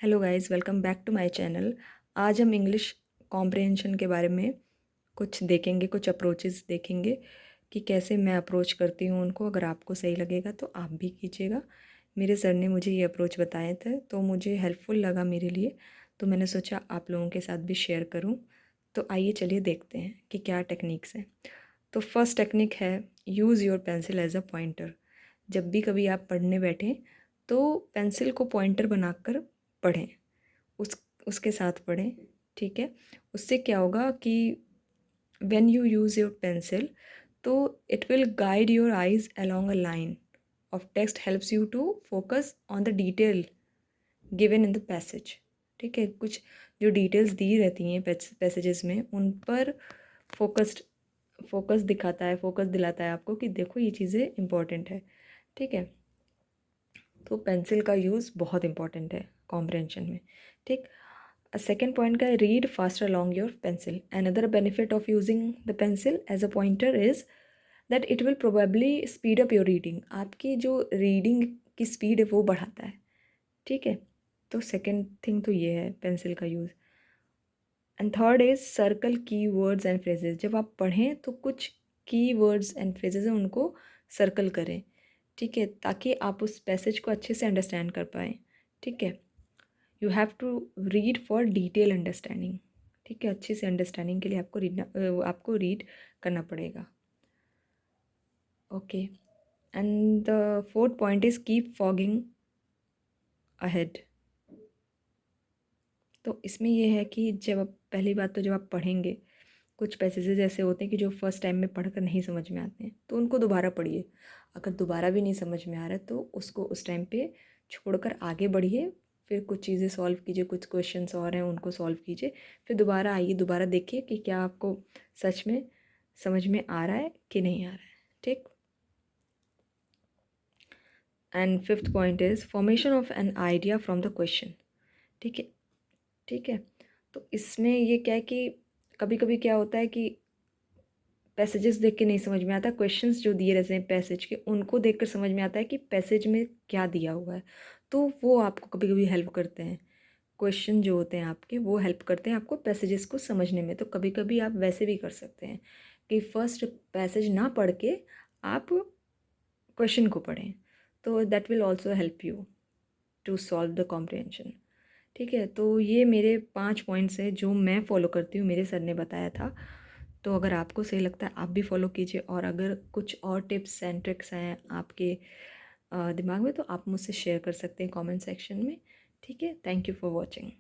Hello guys, welcome back to my channel. आज हम English comprehension के बारे में कुछ देखेंगे, कुछ अप्रोचेस देखेंगे कि कैसे मैं अप्रोच करती हूँ उनको। अगर आपको सही लगेगा तो आप भी कीजिएगा। मेरे सर ने मुझे ये अप्रोच बताए थे तो मुझे हेल्पफुल लगा मेरे लिए, तो मैंने सोचा आप लोगों के साथ भी शेयर करूँ। तो आइए चलिए देखते हैं कि क्या टेक्निक्स हैं। तो फर्स्ट टेक्निक है use your pencil as a pointer. जब भी कभी आप पढ़ने बैठें तो पेंसिल को पॉइंटर बनाकर पढ़ें, उस उसके साथ पढ़ें। ठीक है, उससे क्या होगा कि when you use your pencil तो it will guide your eyes along a line of text, helps you to focus on the detail given in the passage. ठीक है, कुछ जो डिटेल्स दी रहती हैं पैसेजेस में उन पर फोकस दिखाता है, फोकस दिलाता है आपको कि देखो ये चीज़ें इंपॉर्टेंट है। ठीक है, तो पेंसिल का यूज़ बहुत इंपॉर्टेंट है कॉम्प्रहेंशन में। ठीक, सेकेंड पॉइंट का है read faster along your pencil. Another benefit of using the pencil as a pointer is that it will probably speed up your reading. आपकी जो रीडिंग की स्पीड है वो बढ़ाता है। ठीक है, तो सेकेंड थिंग तो ये है पेंसिल का use. And third is circle की वर्ड्स एंड फ्रेजेस। जब आप पढ़ें तो कुछ की वर्ड्स एंड फ्रेजेस हैं उनको सर्कल करें। ठीक है, ताकि आप उस पैसेज को अच्छे से अंडरस्टैंड कर पाएँ। ठीक है, you have to read for detail understanding. ठीक है, अच्छी से अंडरस्टैंडिंग के लिए आपको रीड करना पड़ेगा। Okay, and the fourth point is keep fogging ahead. तो इसमें ये है कि जब आप पहली बात तो जब आप पढ़ेंगे, कुछ पैसेजेस ऐसे होते हैं कि जो फर्स्ट टाइम में पढ़कर नहीं समझ में आते हैं तो उनको दोबारा पढ़िए। अगर दोबारा भी नहीं समझ में आ रहा है तो उसको उस टाइम पे छोड़कर आगे बढ़िए। फिर कुछ चीज़ें सॉल्व कीजिए, कुछ क्वेश्चंस और हैं उनको सॉल्व कीजिए। फिर दोबारा आइए, दोबारा देखिए कि क्या आपको सच में समझ में आ रहा है कि नहीं आ रहा है। ठीक, and fifth point is formation of an idea from the question. ठीक है, ठीक है, तो इसमें ये क्या है कि कभी कभी क्या होता है कि पैसेजेस देख के नहीं समझ में आता, क्वेश्चंस जो दिए रहते हैं पैसेज के उनको देखकर समझ में आता है कि पैसेज में क्या दिया हुआ है। तो वो आपको कभी कभी हेल्प करते हैं, क्वेश्चन जो होते हैं आपके वो हेल्प करते हैं आपको पैसेजेस को समझने में। तो कभी कभी आप वैसे भी कर सकते हैं कि फर्स्ट पैसेज ना पढ़ के आप क्वेश्चन को पढ़ें, तो that will also help you to solve the comprehension. ठीक है, तो ये मेरे 5 पॉइंट्स हैं जो मैं फ़ॉलो करती हूँ, मेरे सर ने बताया था। तो अगर आपको सही लगता है आप भी फॉलो कीजिए, और अगर कुछ और टिप्स एंड ट्रिक्स हैं आपके दिमाग में तो आप मुझसे शेयर कर सकते हैं कमेंट सेक्शन में। ठीक है, थैंक यू फॉर वॉचिंग।